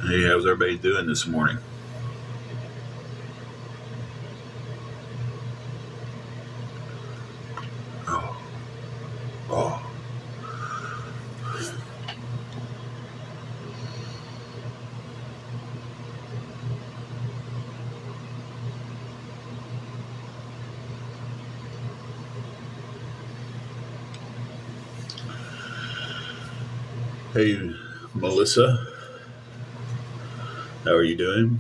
Hey, how's everybody doing this morning? Oh, oh. Hey, Melissa, how are you doing?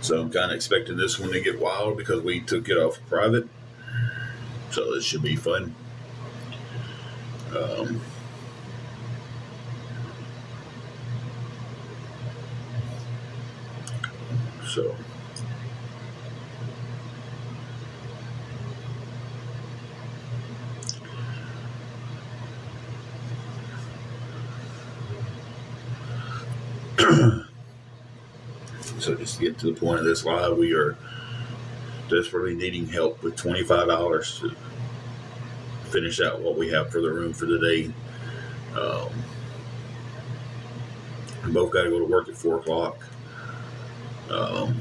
So I'm kind of expecting this one to get wild because we took it off private. So this should be fun. Um, so, so just to get to the point of this live, we are desperately needing help with $25 to finish out what we have for the room for the day. Um, we both got to go to work at 4 o'clock. Um,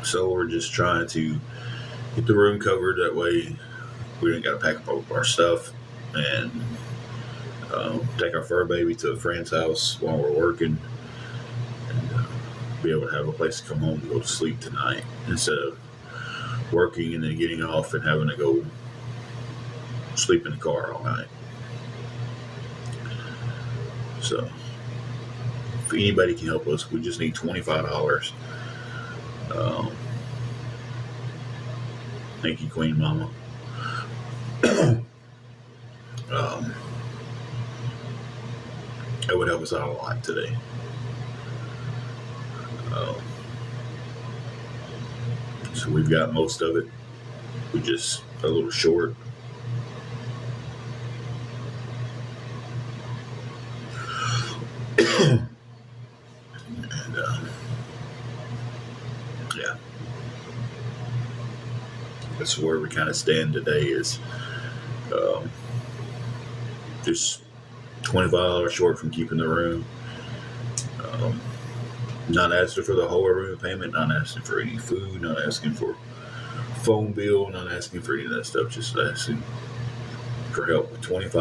so we're just trying to get the room covered. That way we ain't got to pack up all of our stuff and take our fur baby to a friend's house while we're working and be able to have a place to come home to go to sleep tonight instead of working and then getting off and having to go sleep in the car all night. So if anybody can help us, we just need $25. Um, Thank you, Queen Mama. um, that would help us out a lot today. Um, so we've got most of it. We just a little short. And yeah, that's where we kind of stand today. Is um, just $25 short from keeping the room. Um, Not asking for the whole room payment, not asking for any food, not asking for phone bill, not asking for any of that stuff. Just asking for help with $25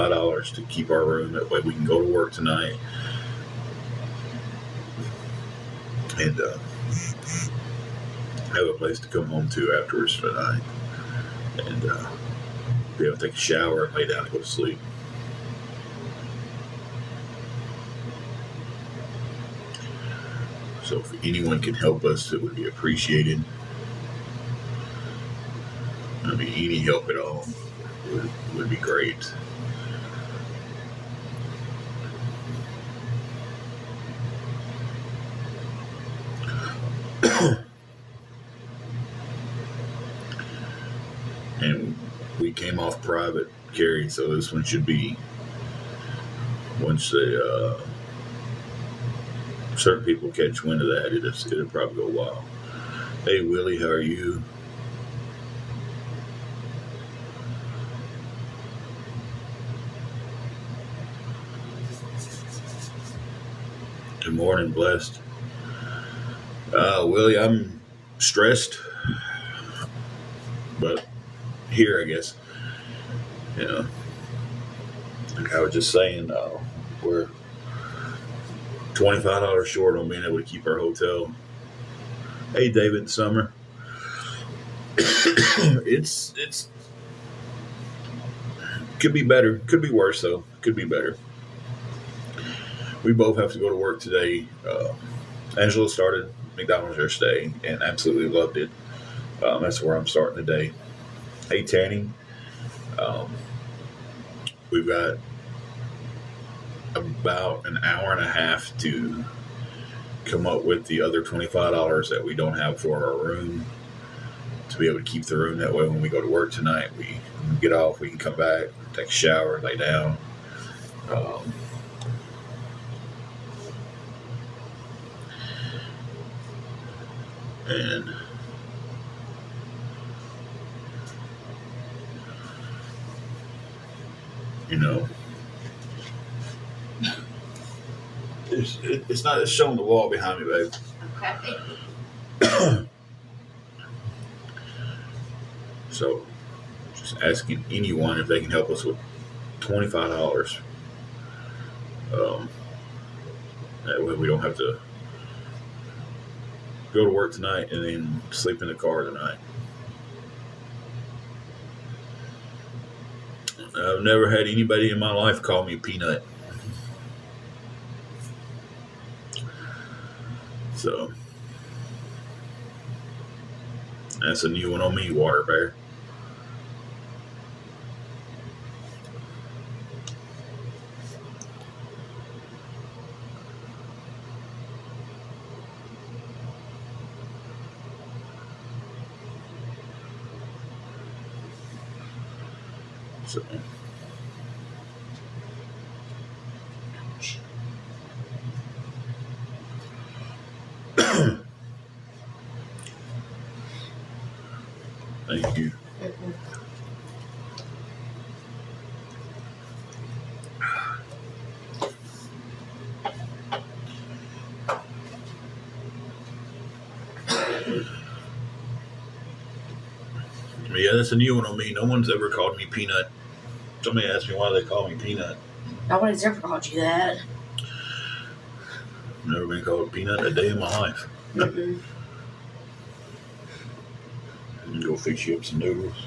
to keep our room. That way we can go to work tonight and have a place to come home to afterwards tonight and be able to take a shower and lay down and go to sleep. So if anyone can help us, it would be appreciated. I mean, any help at all would be great. And we came off private carry, so this one should be once certain people catch wind of that, it'll probably go wild. Hey Willie, how are you? Good morning, blessed. Willie, I'm stressed, but here I guess. You know, like I was just saying, we're $25 short on being able to keep our hotel. Hey David Summer. It's could be better, could be worse though, could be better. We both have to go to work today. Angela started McDonald's yesterday and absolutely loved it. That's where I'm starting today. Hey Tanny, um, we've got about an hour and a half to come up with the other $25 that we don't have for our room to be able to keep the room. That way, when we go to work tonight, we get off, we can come back, take a shower, lay down. Um, And you know, it's not showing the wall behind me, babe. Okay. So, just asking anyone if they can help us with $25. Um, that way we don't have to go to work tonight and then sleep in the car tonight. I've never had anybody in my life call me Peanut. So, that's a new one on me, Water Bear. So, thank you. Mm-mm. Yeah, that's a new one on me. No one's ever called me Peanut. Somebody asked me why they call me Peanut. Nobody's ever called you that. Never been called Peanut a day in my life. Mm-mm. Go fix you up some noodles.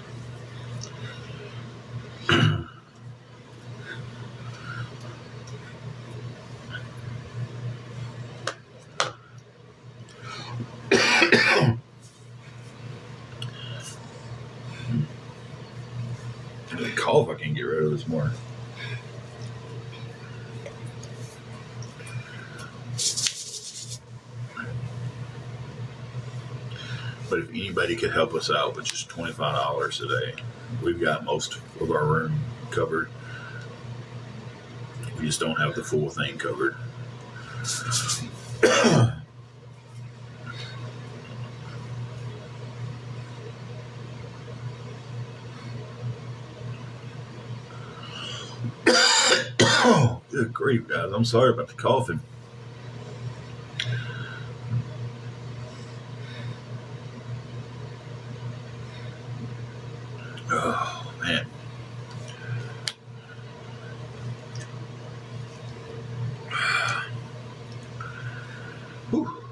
The cough I can't get rid of this morning. But if anybody could help us out with just $25 a day, we've got most of our room covered. We just don't have the full thing covered. Oh, good grief, guys. I'm sorry about the coughing. Oh, man. Whew.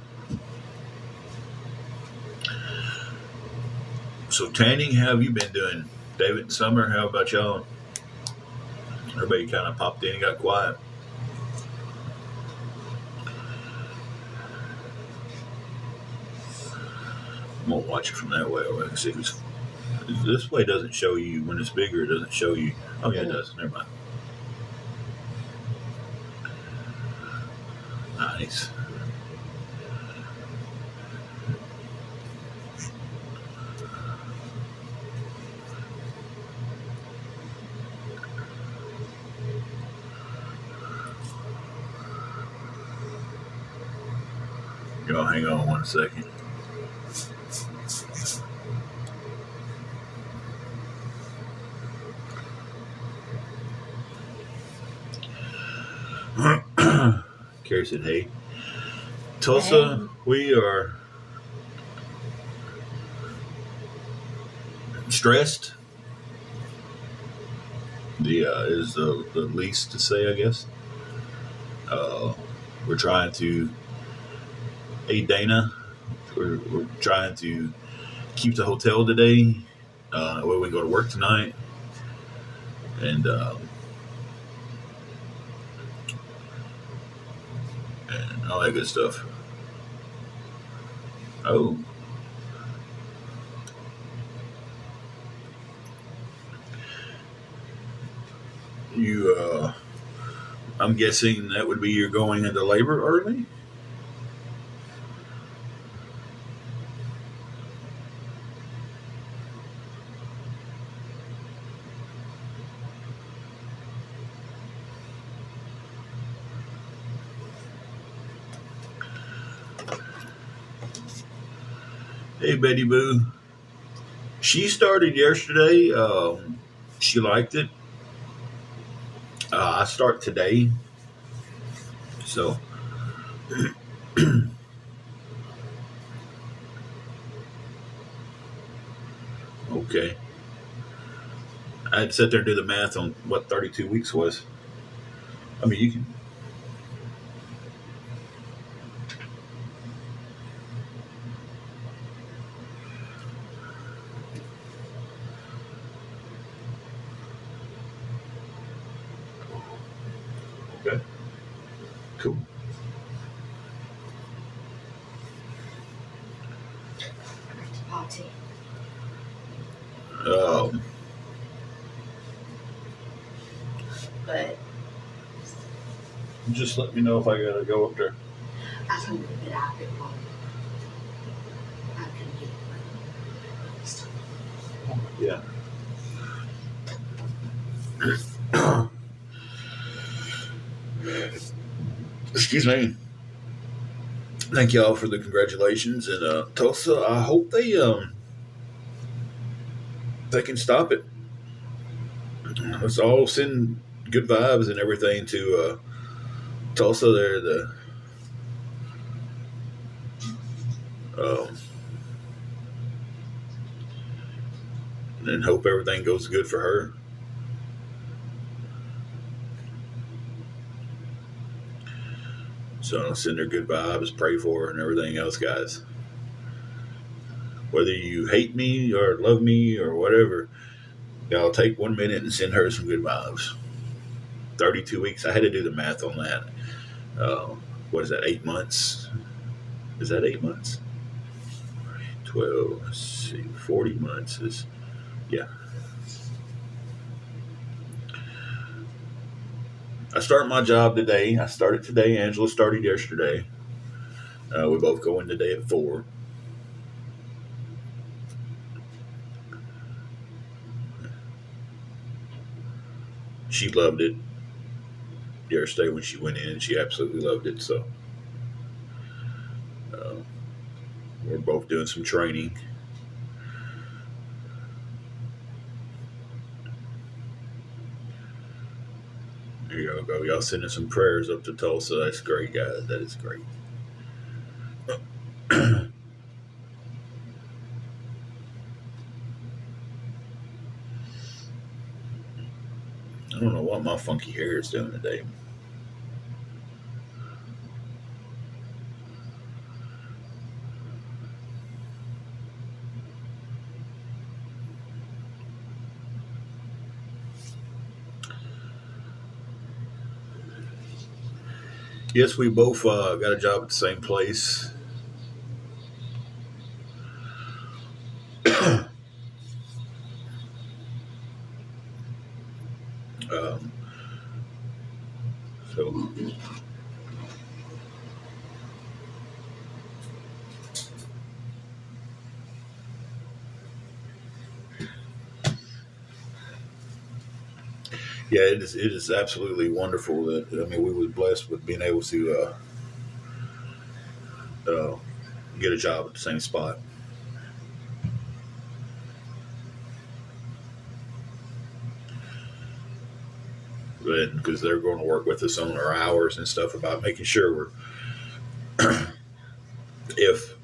So, tanning, how have you been doing? David and Summer, how about y'all? Everybody kind of popped in and got quiet. I'm going to watch it from that way. I can see who's. This way doesn't show you when it's bigger. It doesn't show you. Oh yeah, it does. Never mind. Nice. Y'all hang on 1 second. Carrie said, "Hey, Tulsa, we are stressed. Is the least to say, I guess. We're trying to aid Dana. We're trying to keep the hotel today. Where we go to work tonight, and all that good stuff. Oh, you. I'm guessing that would be you're going into labor early. Hey, Betty Boo. She started yesterday. She liked it. I start today. So, okay. I had to sit there and do the math on what 32 weeks was. I mean, you can. Okay. Cool. Party. Um, But just let me know if I gotta go up there. I can move it out a bit more. I can get it. Yeah. Excuse me. Thank y'all for the congratulations and Tulsa. I hope they can stop it. Let's all send good vibes and everything to Tulsa. There, um, and hope everything goes good for her. So send her good vibes, pray for her, and everything else, guys. Whether you hate me or love me or whatever, y'all take 1 minute and send her some good vibes. 32 weeks. I had to do the math on that. Uh, what is that? 8 months? Is that 8 months? 12. Let's see. 40 months is, yeah. I start my job today. I started today. Angela started yesterday. We both go in today at 4. She loved it yesterday when she went in. She absolutely loved it. So uh, we're both doing some training. There y'all go. Y'all sending some prayers up to Tulsa. That's great, guys. That is great. I don't know what my funky hair is doing today. Yes, we both got a job at the same place. Um, so yeah, it is absolutely wonderful that I mean we were blessed with being able to uh, get a job at the same spot. Because they're going to work with us on our hours and stuff about making sure if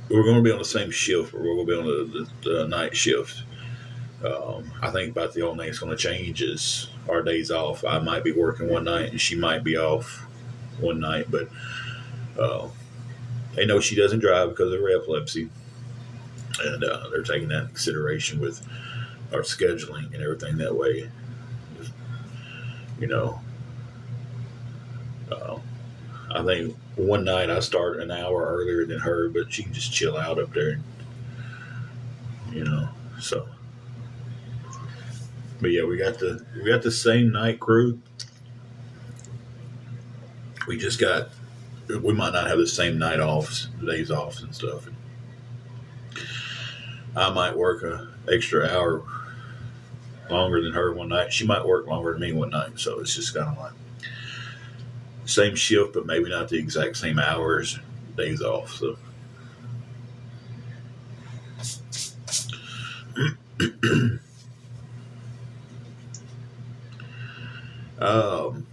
we're going to be on the same shift or we're going to be on the night shift. I think about the only thing that's going to change is our days off. I might be working one night and she might be off one night, but uh, they know she doesn't drive because of her epilepsy, and they're taking that into consideration with our scheduling and everything that way. You know, uh, I think one night I start an hour earlier than her, but she can just chill out up there, you know. So, but yeah, we got the same night crew. We just got we might not have the same night offs, days off and stuff. I might work a extra hour longer than her one night. She might work longer than me one night. So it's just kind of like same shift, but maybe not the exact same hours, days off. So Um,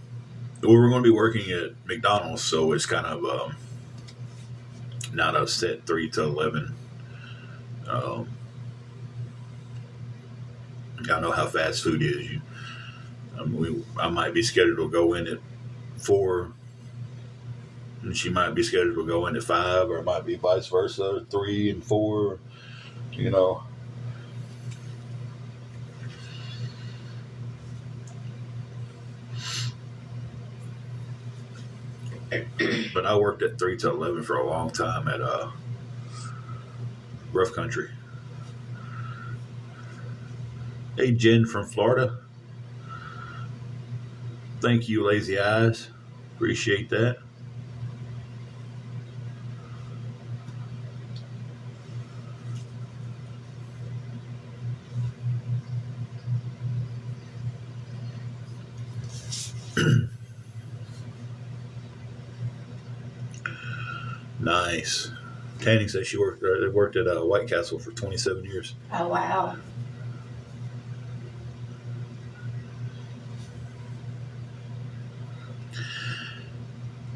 we're going to be working at McDonald's, so it's kind of not a set 3 to 11. Um, I know how fast food is. I might be scheduled to go in at 4, and she might be scheduled to go in at 5, or it might be vice versa, 3 and 4. You know, but I worked at 3 to 11 for a long time at Rough Country. Hey, Jen from Florida. Thank you, Lazy Eyes. Appreciate that. Nice. Tanny says she worked at White Castle for 27 years. Oh, wow.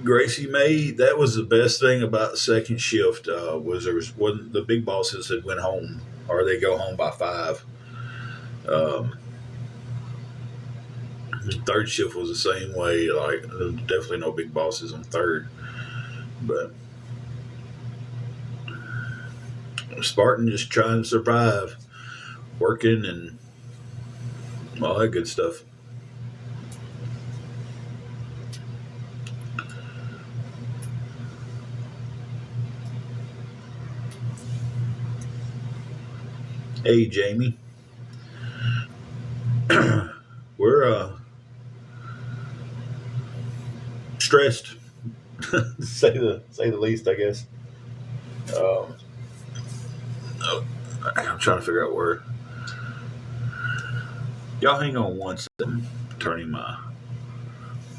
Gracie May, that was the best thing about second shift. Was there was when the big bosses had went home, or they go home by 5. Um, third shift was the same way. Like definitely no big bosses on third, but Spartan just trying to survive, working and all that good stuff. Hey, Jamie. We're stressed, to say the least, I guess. Um, oh, I'm trying to figure out where. Y'all hang on one second. Turning my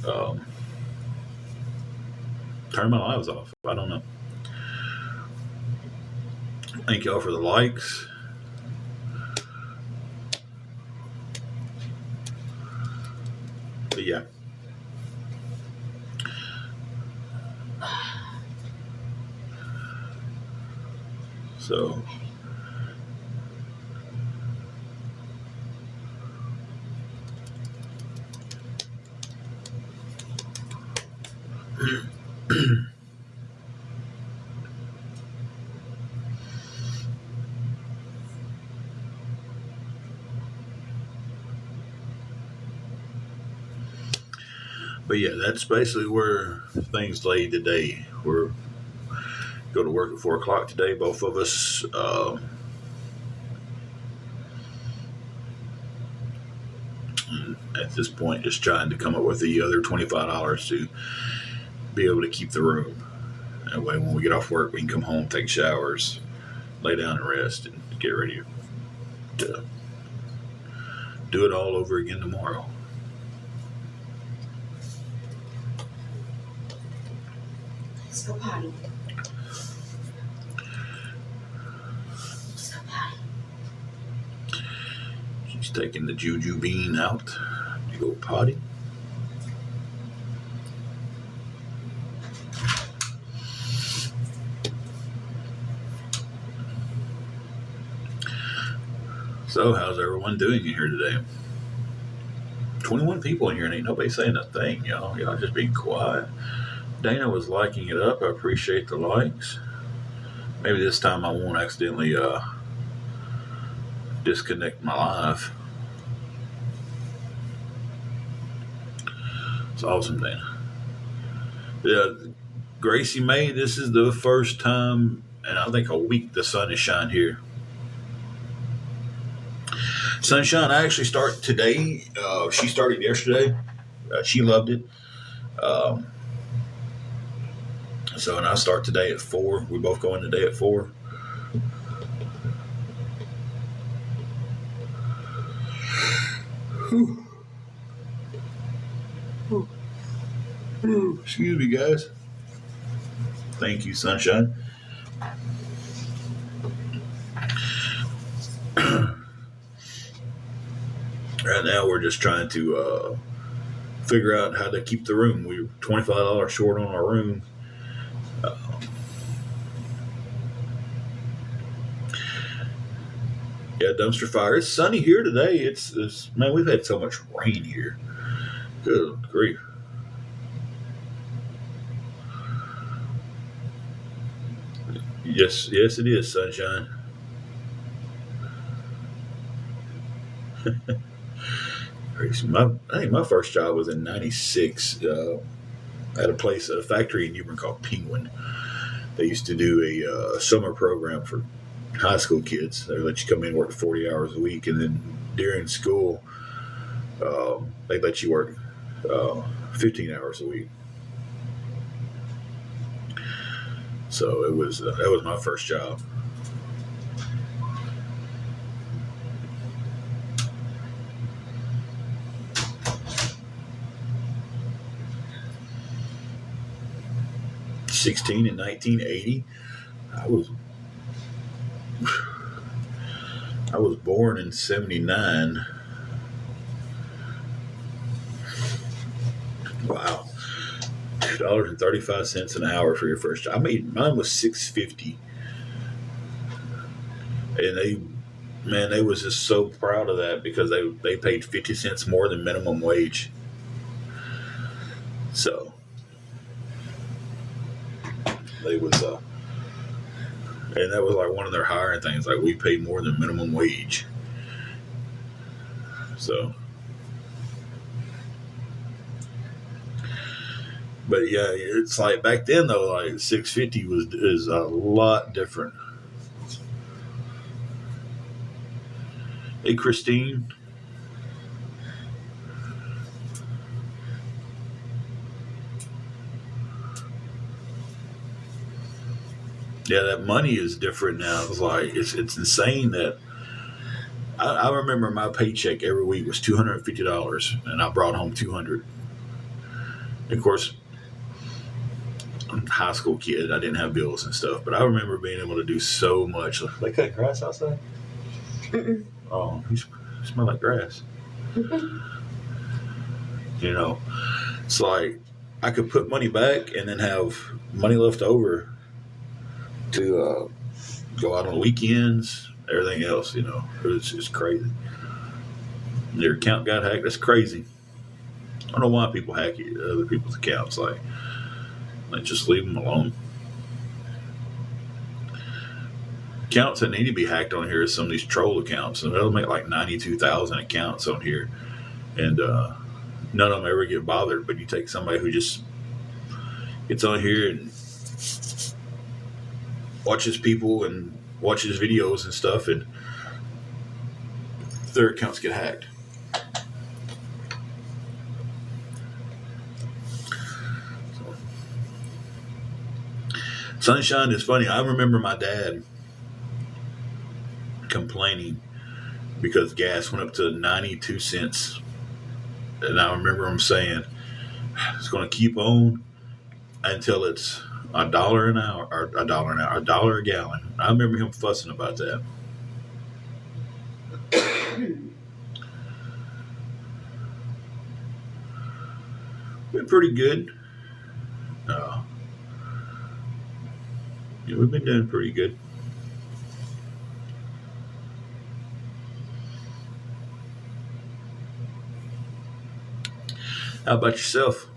um, turn my lives off. I don't know. Thank y'all for the likes. But yeah. So but yeah, that's basically where things lay today. We're go to work at 4 o'clock today, both of us. At this point, just trying to come up with the other $25 to be able to keep the room. That way, when we get off work, we can come home, take showers, lay down and rest, and get ready to do it all over again tomorrow. Let's go potty. Let's go potty. She's taking the juju bean out to go potty. So, how's everyone doing in here today? 21 people in here and ain't nobody saying a thing, y'all. Y'all just being quiet. Dana was liking it up. I appreciate the likes. Maybe this time I won't accidentally disconnect my live. It's awesome, Dana. Yeah, Gracie May, this is the first time in I think a week the sun has shined here. Sunshine, I actually start today. She started yesterday. She loved it. Um, and I start today at 4. We both go in today at 4. Excuse me, guys. Thank you, Sunshine. Right now, we're just trying to figure out how to keep the room. We're $25 short on our room. Uh, yeah, dumpster fire. It's sunny here today. It's man, we've had so much rain here. Good grief. Yes, it is sunshine. Crazy. I think my first job was in '96 at a factory in Newbern called Penguin. They used to do a summer program for high school kids. They let you come in and work 40 hours a week, and then during school, they let you work 15 hours a week. So it was that was my first job. 16 in 1980. I was I was born in '79. Wow, $2.35 an hour for your first job. I made mine was $6.50, and they was just so proud of that because they paid 50 cents more than minimum wage. So they was and that was like one of their hiring things. Like we pay more than minimum wage. So, but yeah, it's like back then though, like 650 is a lot different. Hey, Christine. Yeah, that money is different now. It's like it's insane that I remember my paycheck every week was $250, and I brought home 200. Of course, I'm a high school kid. I didn't have bills and stuff, but I remember being able to do so much. They cut grass outside. Mm-mm. Oh, you smell like grass. You know, it's like I could put money back and then have money left over to go out on weekends, everything else. It's crazy. Their account got hacked. That's crazy. I don't know why people hack other people's accounts. Like just leave them alone. Accounts that need to be hacked on here is some of these troll accounts, and they'll make like 92,000 accounts on here, and none of them ever get bothered. But you take somebody who just gets on here and watches people and watches videos and stuff, and their accounts get hacked. Sunshine is funny. I remember my dad complaining because gas went up to 92 cents. And I remember him saying, it's going to keep on until it's $1 an hour, or $1 a gallon. I remember him fussing about that. Been pretty good. Yeah, we've been doing pretty good. How about yourself?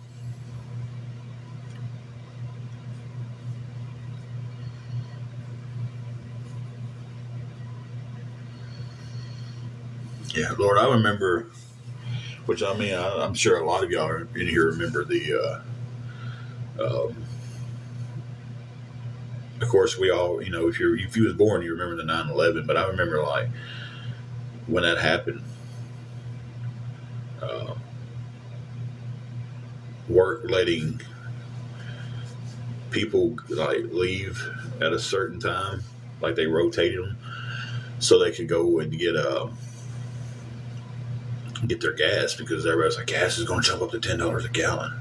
Yeah, Lord, I remember, which I mean, I'm sure a lot of y'all in here remember of course, we all, if you was born, you remember the 9/11. But I remember like when that happened, uh, work letting people like leave at a certain time, like they rotated them so they could go and get their gas because everybody's like, gas is going to jump up to $10 a gallon.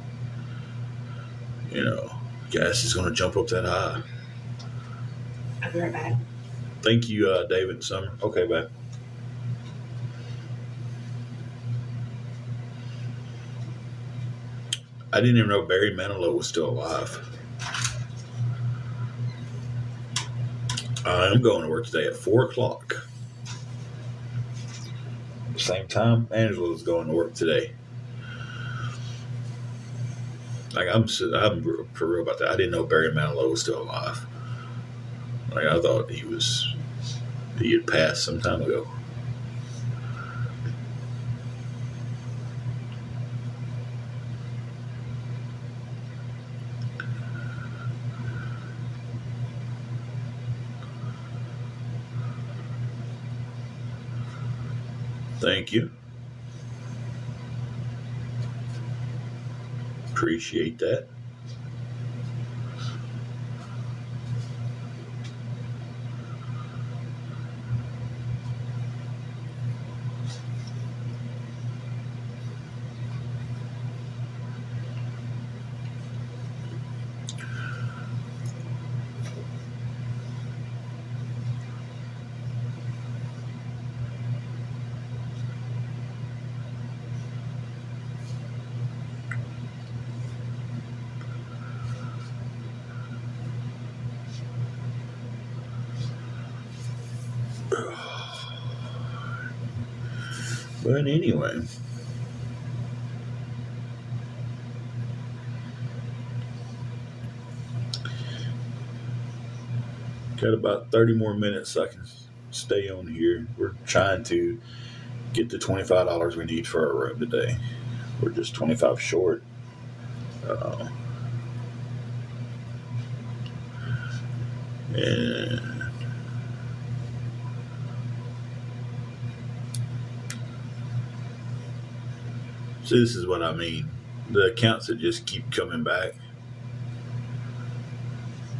Gas is going to jump up that high. I'll be right back. Thank you, David Summer. Okay, bye. I didn't even know Barry Manilow was still alive. I'm going to work today at 4 o'clock. Same time Angela's going to work today. Like I'm for real about that. I didn't know Barry Manilow was still alive. Like I thought he had passed some time ago. Thank you. Appreciate that. But anyway, got about 30 more minutes so I can stay on here. We're trying to get the $25 we need for our room today. We're just 25 short. And see, this is what I mean. The accounts that just keep coming back.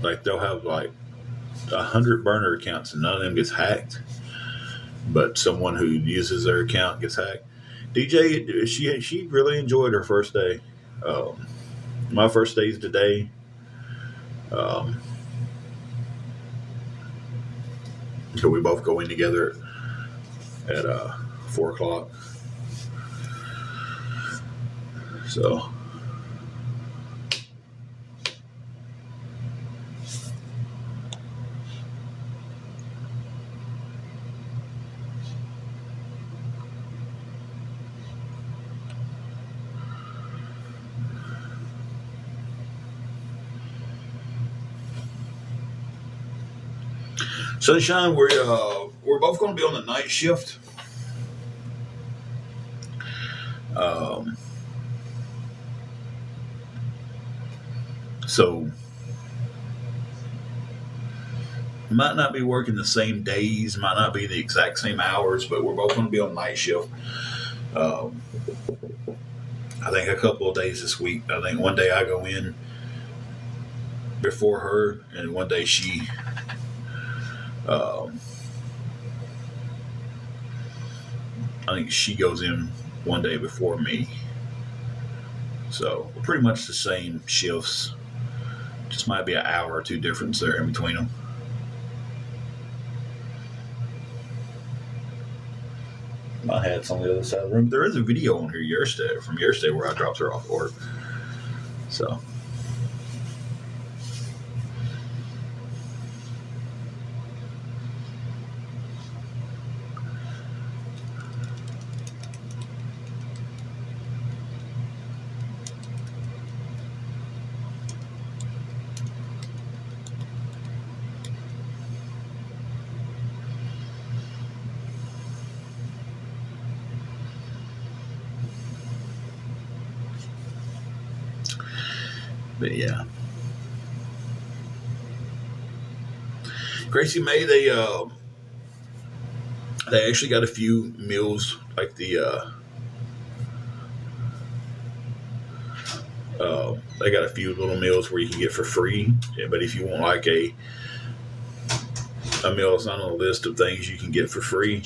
Like they'll have like 100 burner accounts and none of them gets hacked. But someone who uses their account gets hacked. DJ, she really enjoyed her first day. My first day is today. So we both go in together at 4 o'clock. So Sunshine, we're both going to be on the night shift. So might not be working the same days, might not be the exact same hours, but we're both going to be on night shift. I think a couple of days this week. I think one day I go in before her, and one day she. I think she goes in one day before me. So pretty much the same shifts. Just might be an hour or two difference there in between them. My hat's on the other side of the room. There is a video on here from yesterday where I dropped her off at work. So. But yeah. Gracie May, they actually got a few meals like the they got a few little meals where you can get for free. Yeah, but if you want like a meal that's not on a list of things you can get for free,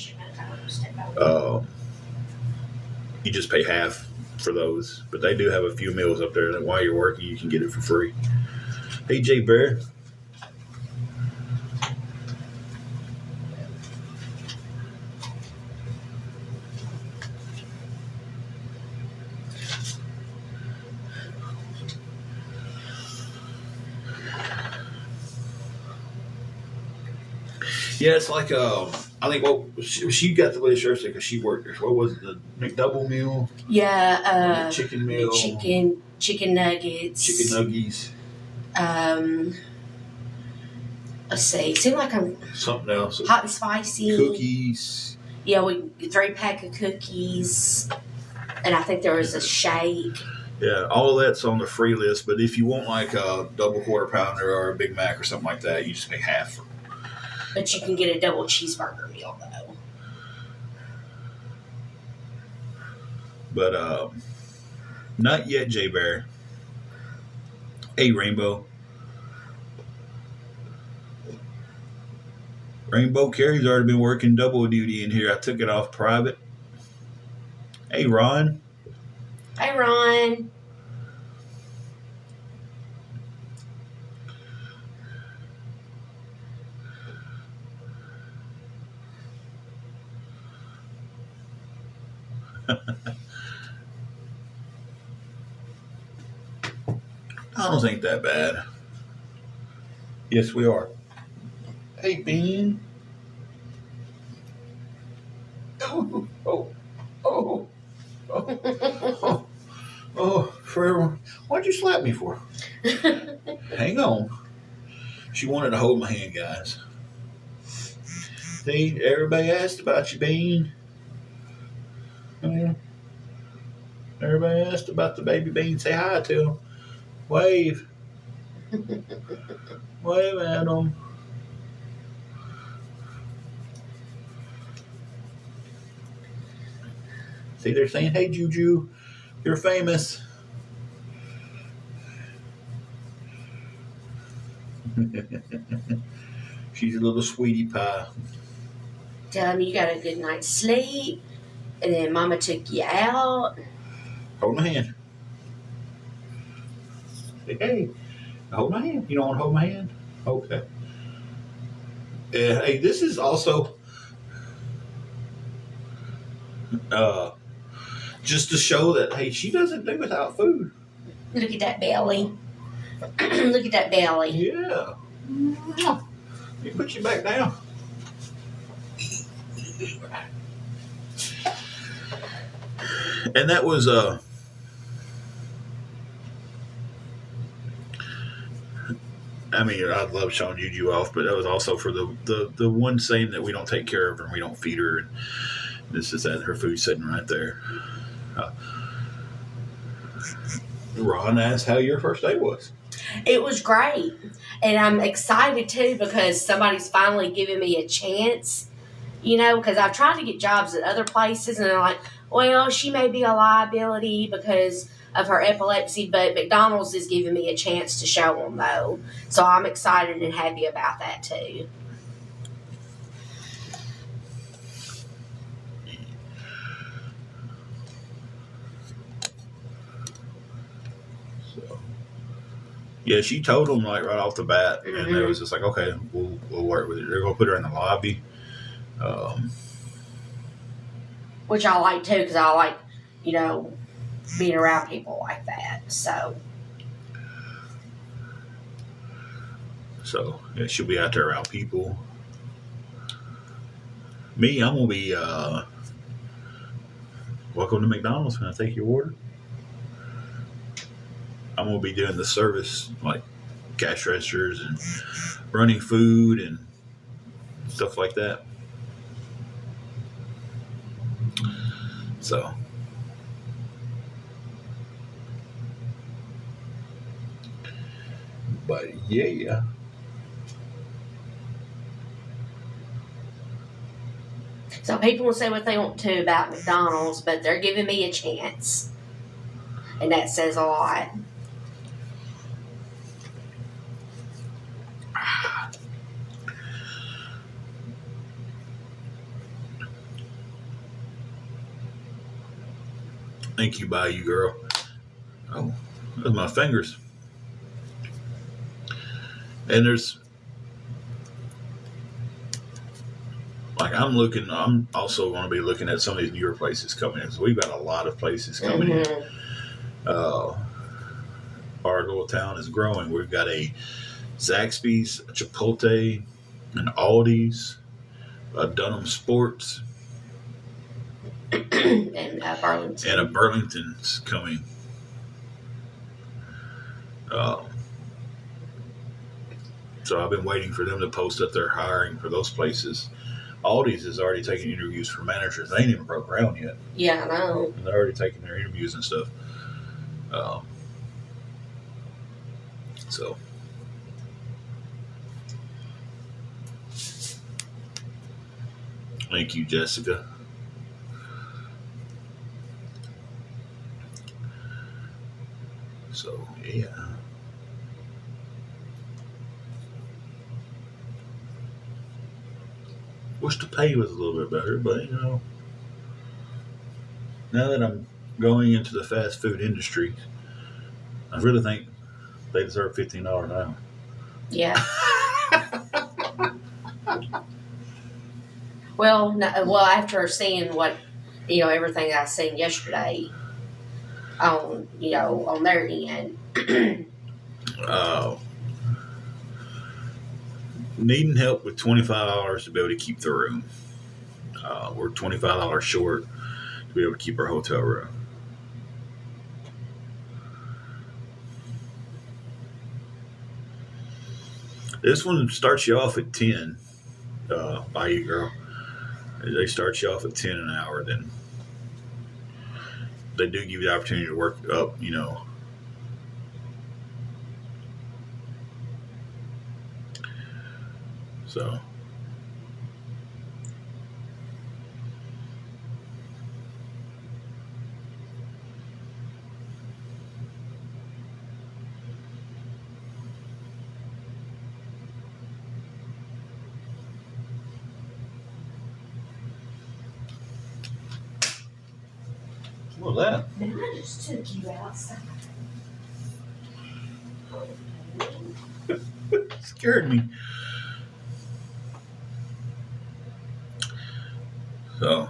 you just pay half for those. But they do have a few meals up there that while you're working you can get it for free. Hey Jay Bear. Yeah, it's like I think she got the list yesterday because she worked there. What was it? The McDouble meal, Yeah, the chicken meal, chicken nuggets, chicken nuggies, um, let's see. Seemed like I'm something else, hot and spicy. cookies. Yeah, 3-pack of cookies, and I think there was a shake. Yeah, all of that's on the free list. But if you want like a double quarter pounder or a Big Mac or something like that, you just pay half. But you can get a double cheeseburger meal though. But not yet, J Bear. Hey, Rainbow. Rainbow Carey's already been working double duty in here. I took it off private. Hey, Ron. Hey, Ron. I don't think that bad. Yes, we are. Hey, Bean. Oh, oh, oh, oh, oh, forever. What'd you slap me for? Hang on. She wanted to hold my hand, guys. See, everybody asked about you, Bean. Yeah. Everybody asked about the baby Bean. Say hi to him. Wave. Wave at him. See, they're saying, hey, Juju, you're famous. She's a little sweetie pie. Tell him you got a good night's sleep, and then Mama took you out. Hold my hand. Say, hey, hold my hand. You don't want to hold my hand? Okay. Hey, this is also just to show that, hey, she doesn't do without food. Look at that belly. Look at that belly. Yeah. You put you back down. And that was I mean, I love showing Juju off, but that was also for the one saying that we don't take care of her and we don't feed her. And this is that her food's sitting right there. Ron asked how your first day was. It was great. And I'm excited too because somebody's finally giving me a chance, because I've tried to get jobs at other places and they're like, well, she may be a liability because of her epilepsy, but McDonald's is giving me a chance to show them though. So I'm excited and happy about that too. Yeah, she told them like right off the bat, and it was just like, okay, we'll work with it. They're gonna put her in the lobby, which I like too because I like, being around people like that. So yeah, she'll be out there around people. Me, I'm gonna be welcome to McDonald's. Can I take your order? I'm gonna be doing the service, like cash registers and running food and stuff like that. So, but yeah. So people will say what they want to about McDonald's, but they're giving me a chance. And that says a lot. Thank you, Bayou girl. Oh, those are my fingers. And there's like I'm also going to be looking at some of these newer places coming in. So we've got a lot of places coming in. Our little town is growing. We've got a Zaxby's, a Chipotle, an Aldi's, Dunham Sports, and Burlington. and a Burlington's coming. Um, so I've been waiting for them to post that they're hiring for those places. Aldi's is already taking interviews for managers. They ain't even broke ground yet. Yeah, I know. And they're already taking their interviews and stuff. Um, so thank you, Jessica. So yeah. Wish the pay was a little bit better, but now that I'm going into the fast food industry, I really think they deserve $15 an hour. Yeah. Well, no, well, after seeing what everything I seen yesterday on their end. Needing help with $25 to be able to keep the room. We're $25 short to be able to keep our hotel room. This one starts you off at 10. By you, girl. They start you off at 10 an hour. Then they do give you the opportunity to work up. So. What was that? I just took you outside. Scared me. So,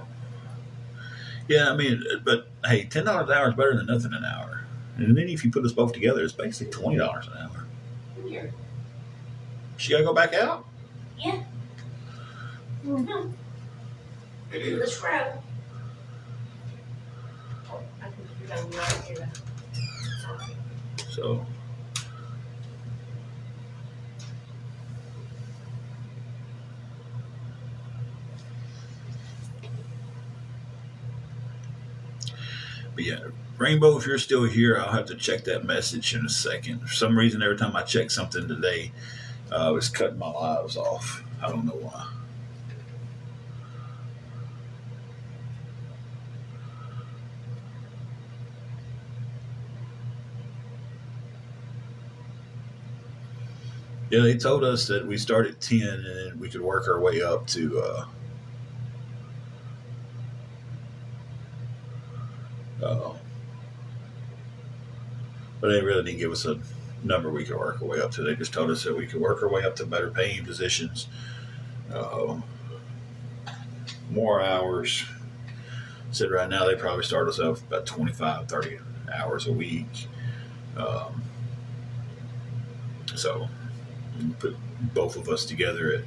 yeah, I mean, but hey, $10 an hour is better than nothing an hour. And then if you put us both together, it's basically $20 an hour. Here. She gotta go back out? Yeah. Mm-hmm. Let's roll. I can put it on right here. So. But yeah, Rainbow, if you're still here, I'll have to check that message in a second. For some reason, every time I check something today, it's cutting my lives off. I don't know why. Yeah, they told us that we start at 10 and then we could work our way up to but they really didn't give us a number we could work our way up to. They just told us that we could work our way up to better paying positions, more hours. Said right now they probably start us off about 25, 30 hours a week. So put both of us together at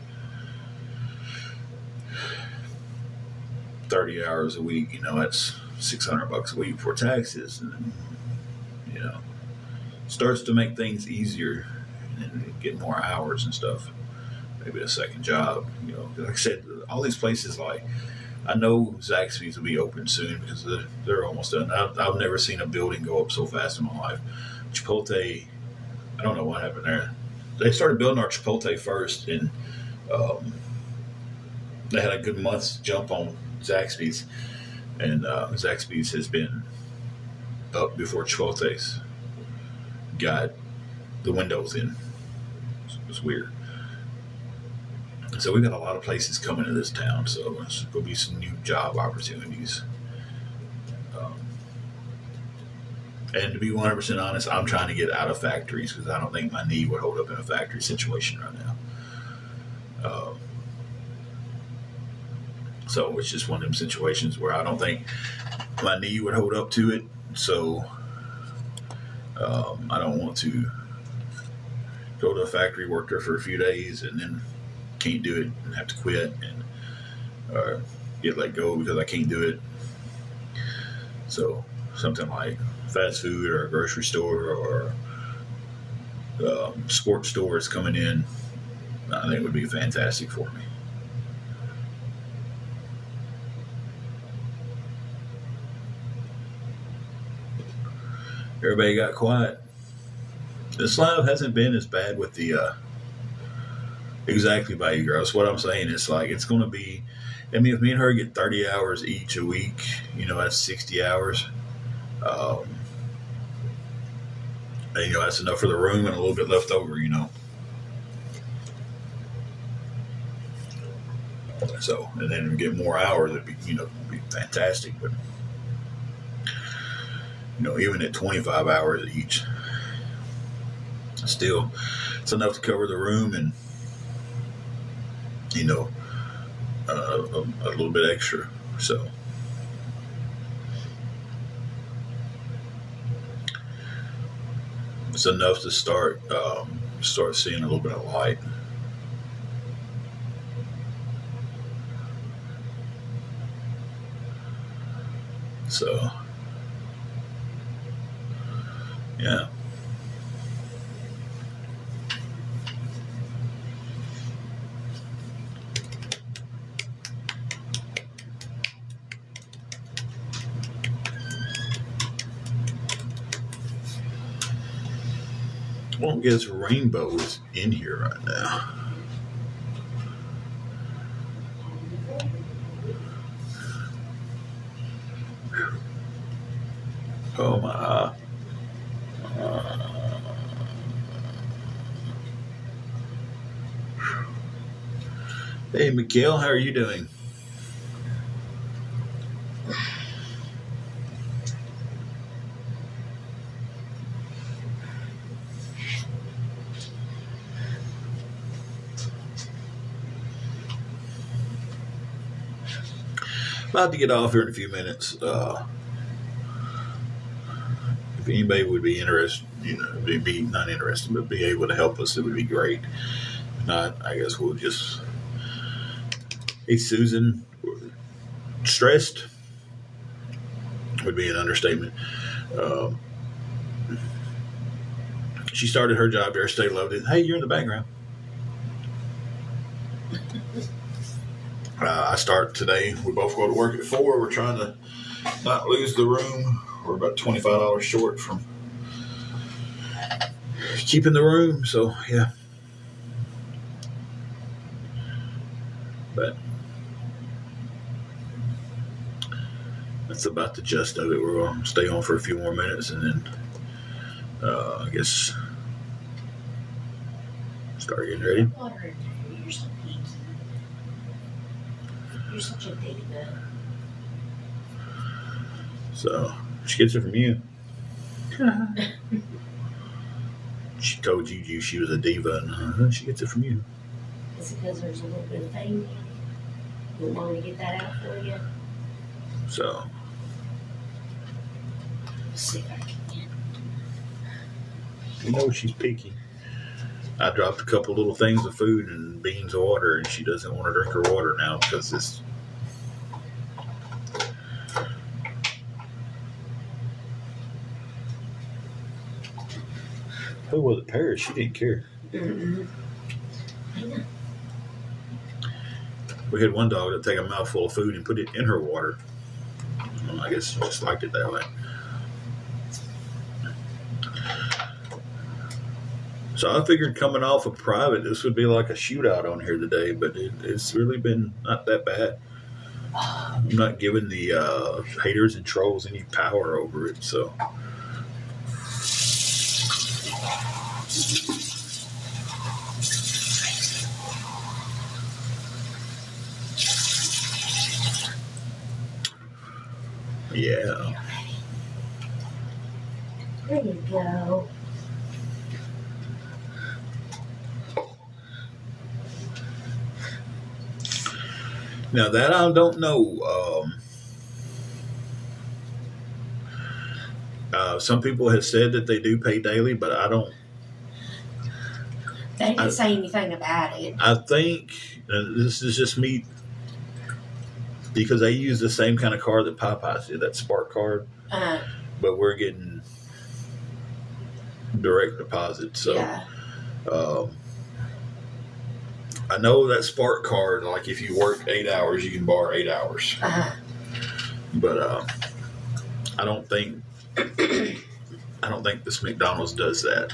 30 hours a week. That's $600 a week before taxes, and starts to make things easier and get more hours and stuff. Maybe a second job. Like I said, all these places, like I know Zaxby's will be open soon because they're almost done. I've never seen a building go up so fast in my life. Chipotle, I don't know what happened there. They started building our Chipotle first, and they had a good month's jump on Zaxby's, and Zaxby's has been up before Chipotle's got the windows in. It's weird. So we've got a lot of places coming to this town, so there's going to be some new job opportunities. And to be 100% honest, I'm trying to get out of factories because I don't think my knee would hold up in a factory situation right now. So it's just one of them situations where I don't think my knee would hold up to it. So I don't want to go to a factory, work there for a few days, and then can't do it and have to quit. And or get let go because I can't do it. So something like fast food or a grocery store or sports stores coming in, I think would be fantastic for me. Everybody got quiet. This live hasn't been as bad with the exactly by you girls. What I'm saying is like it's going to be. I mean, if me and her get 30 hours each a week, that's 60 hours. Um, and, that's enough for the room and a little bit left over. So, and then we get more hours, it'd be fantastic. But, even at 25 hours each, still, it's enough to cover the room and, a little bit extra. So, it's enough to start seeing a little bit of light. So, yeah. Well, I guess Rainbow is in here right now. Oh my. Hey, Mikhail, how are you doing? About to get off here in a few minutes. If anybody would be interested, be not interested, but be able to help us, it would be great. If not, I guess we'll just. Hey, Susan, stressed would be an understatement. She started her job yesterday, loved it. Hey, you're in the background. I start today. We both go to work at 4. We're trying to not lose the room. We're about $25 short from keeping the room. So, yeah. But that's about the gist of it. We're going to stay on for a few more minutes and then I guess start getting ready. You're so picky. You're such a diva. So she gets it from you. She told you she was a diva, and she gets it from you. Is it because there's a little bit of fame? You want me to get that out for you? So. Let's see if I can. She's picky. I dropped a couple little things of food and beans of water, and she doesn't want to drink her water now because it's. Who was it? Paris. She didn't care. Mm-hmm. I know. We had one dog that take a mouthful of food and put it in her water. I guess she just liked it that way. So I figured coming off of private, this would be like a shootout on here today, but it's really been not that bad. I'm not giving the haters and trolls any power over it, so. Yeah. There you go. Now that I don't know. Some people have said that they do pay daily, but I don't. They didn't say anything about it. I think this is just me because they use the same kind of card that Popeyes did, that Spark card, but we're getting direct deposit. So yeah. I know that Spark card, like if you work 8 hours, you can borrow 8 hours. But I don't think this McDonald's does that.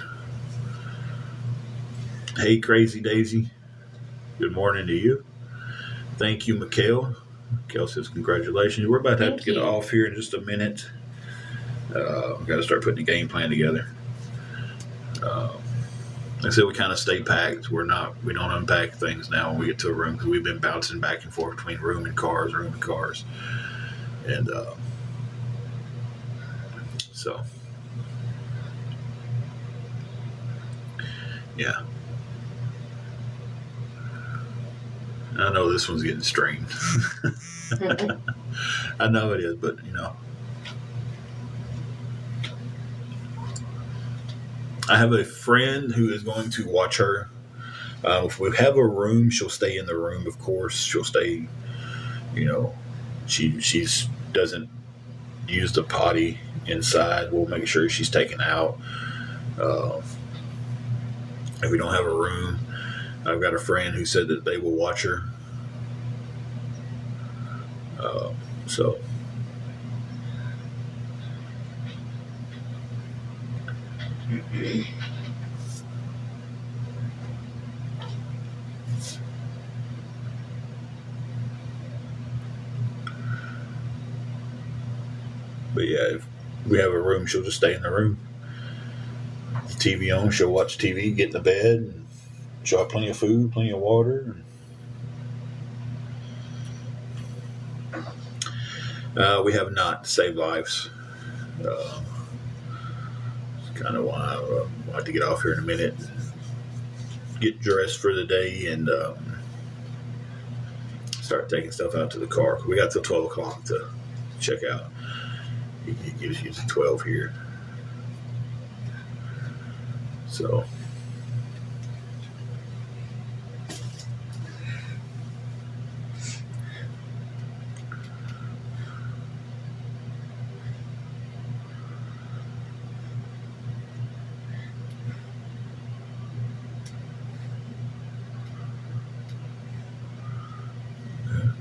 Hey, Crazy Daisy. Good morning to you. Thank you, Mikhail. Mikhail says congratulations. We're about to have to get off here in just a minute. We've got to start putting the game plan together. Like I said, we kind of stay packed. We don't unpack things now when we get to a room because we've been bouncing back and forth between room and cars. And so, yeah. I know this one's getting streamed. I know it is, but I have a friend who is going to watch her. If we have a room, she'll stay in the room. Of course, she'll stay. She's doesn't use the potty inside. We'll make sure she's taken out. If we don't have a room, I've got a friend who said that they will watch her. So. But yeah, if we have a room, she'll just stay in the room. The TV on, she'll watch TV, get in the bed, and she'll have plenty of food, plenty of water. We have not saved lives. Kind of why I want to get off here in a minute, get dressed for the day, and start taking stuff out to the car. We got till 12 o'clock to check out. He gives you 12 here. So.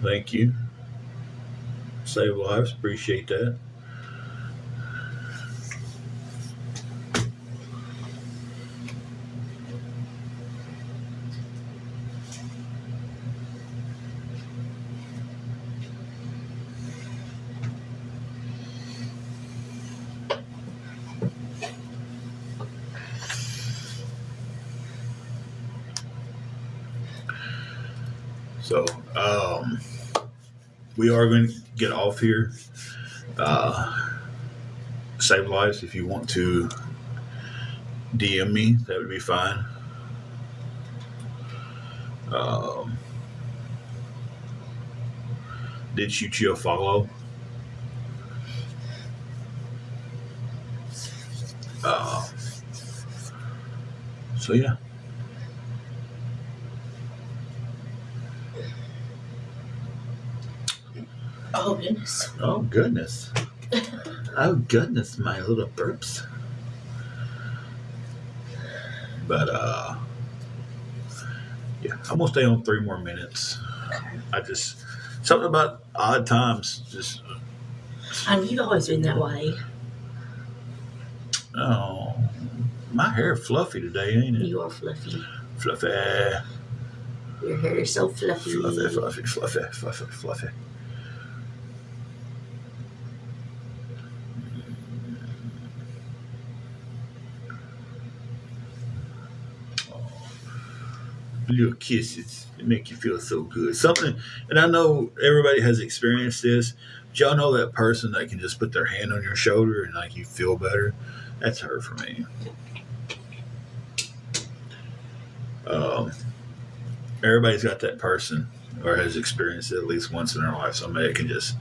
Thank you. Save lives. Appreciate that. So, we are going to get off here. Save lives. If you want to DM me, that would be fine. Did shoot you a follow. So yeah. Oh goodness. Oh goodness. Oh goodness, my little burps. But yeah, I'm gonna stay on 3 more minutes. I just something about odd times. Just you've always been that way. Oh, my hair fluffy today, ain't it? You are fluffy. Fluffy. Your hair is so fluffy. Fluffy. Little kisses. It make you feel so good. Something, and I know everybody has experienced this. But y'all know that person that can just put their hand on your shoulder and like you feel better? That's her for me. Everybody's got that person or has experienced it at least once in their life. Somebody that can just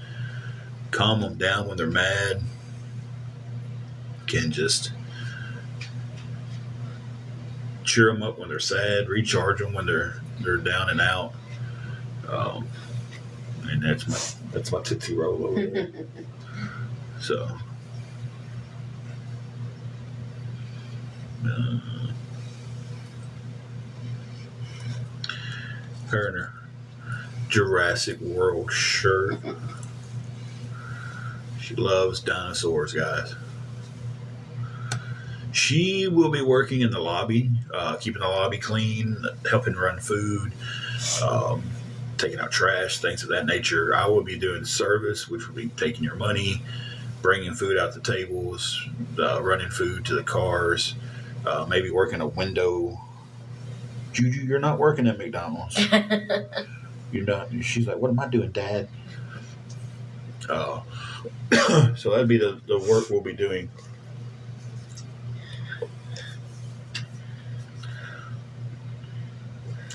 calm them down when they're mad. Can just cheer them up when they're sad, recharge them when they're down and out. and that's my Tootsie Roll over there. So, her and her Jurassic World shirt. She loves dinosaurs, guys. She will be working in the lobby, keeping the lobby clean, helping run food, taking out trash, things of that nature. I will be doing service, which will be taking your money, bringing food out the tables, running food to the cars, maybe working a window. Juju, you're not working at McDonald's. You're not. She's like, what am I doing, Dad? So that'd be the work we'll be doing.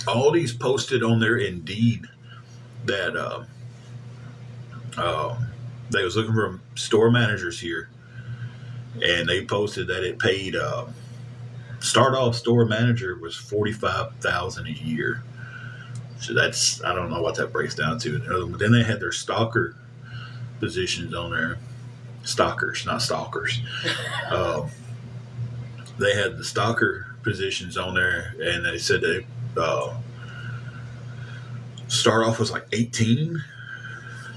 Aldi's posted on their Indeed that they was looking for store managers here, and they posted that it paid start off store manager was $45,000 a year. So that's, I don't know what that breaks down to. But then they had their stalker positions on there. Stalkers, not stalkers. They had the stalker positions on there, and they said they start off was like 18,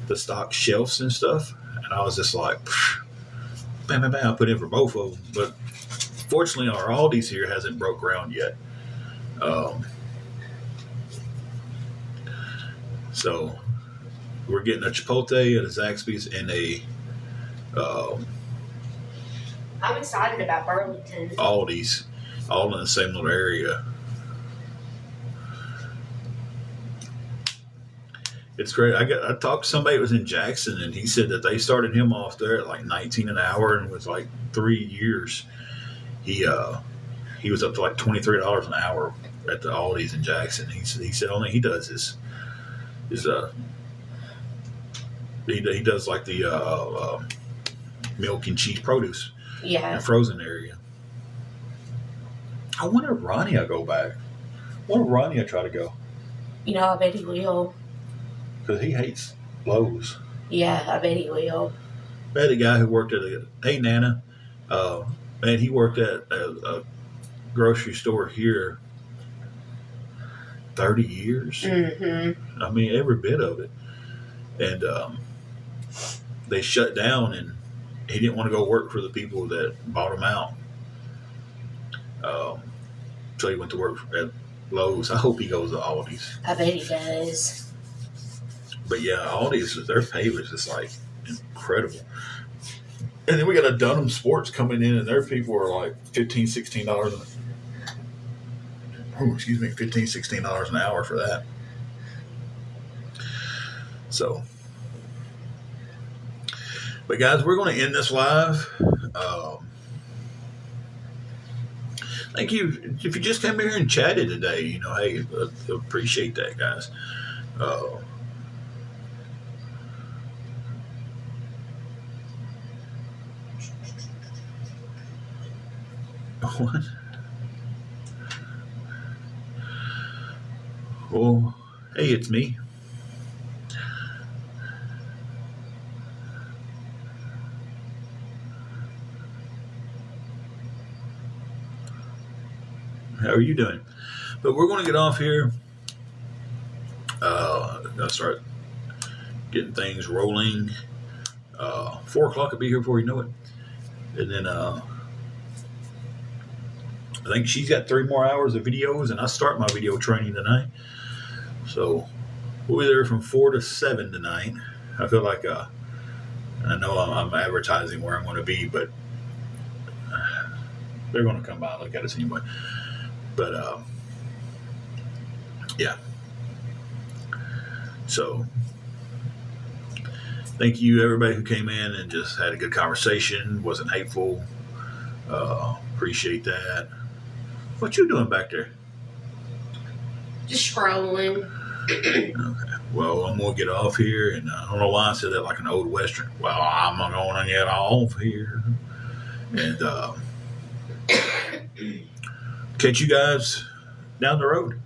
the stock shelves and stuff. And I was just like, bam, bam, bam, I put in for both of them. But fortunately, our Aldi's here hasn't broke ground yet. So we're getting a Chipotle, a Zaxby's, and I'm excited about Burlington. Aldi's, all in the same little area. It's great. I talked to somebody who was in Jackson, and he said that they started him off there at like 19 an hour, and was like 3 years. He was up to like $23 an hour at the Aldi's in Jackson. He said only he does is he does like the milk and cheese produce in the frozen area. I wonder if Ronnie will go back. I wonder if Ronnie will try to go. You know, I bet he will. Because he hates Lowe's. Yeah, I bet he will. I had a guy who worked at hey, Nana. Man, he worked at a grocery store here 30 years. Mm-hmm. I mean, every bit of it. And they shut down, and he didn't want to go work for the people that bought him out. So he went to work at Lowe's. I hope he goes to Aldi's. I bet he does. But yeah, Aldi's, their pay was just like incredible. And then we got a Dunham Sports coming in, and their people are like $15, $16 $16 an hour for that. So, but guys, we're going to end this live. Thank you. If you just came here and chatted today, you know, hey, appreciate that, guys. What? Well, hey, it's me. How are you doing? But we're going to get off here. Gonna start getting things rolling. 4 o'clock will be here before you know it. And then I think she's got 3 more hours of videos, and I start my video training tonight. So we'll be there from 4 to 7 tonight. I feel like I know I'm advertising where I'm going to be, but they're going to come by and look at us anyway. But yeah. So thank you, everybody who came in and just had a good conversation. Wasn't hateful. Appreciate that. What you doing back there? Just scrolling. Okay. Well, I'm gonna get off here, and I don't know why I said that like an old western. Well, I'm gonna get off here, and catch you guys down the road.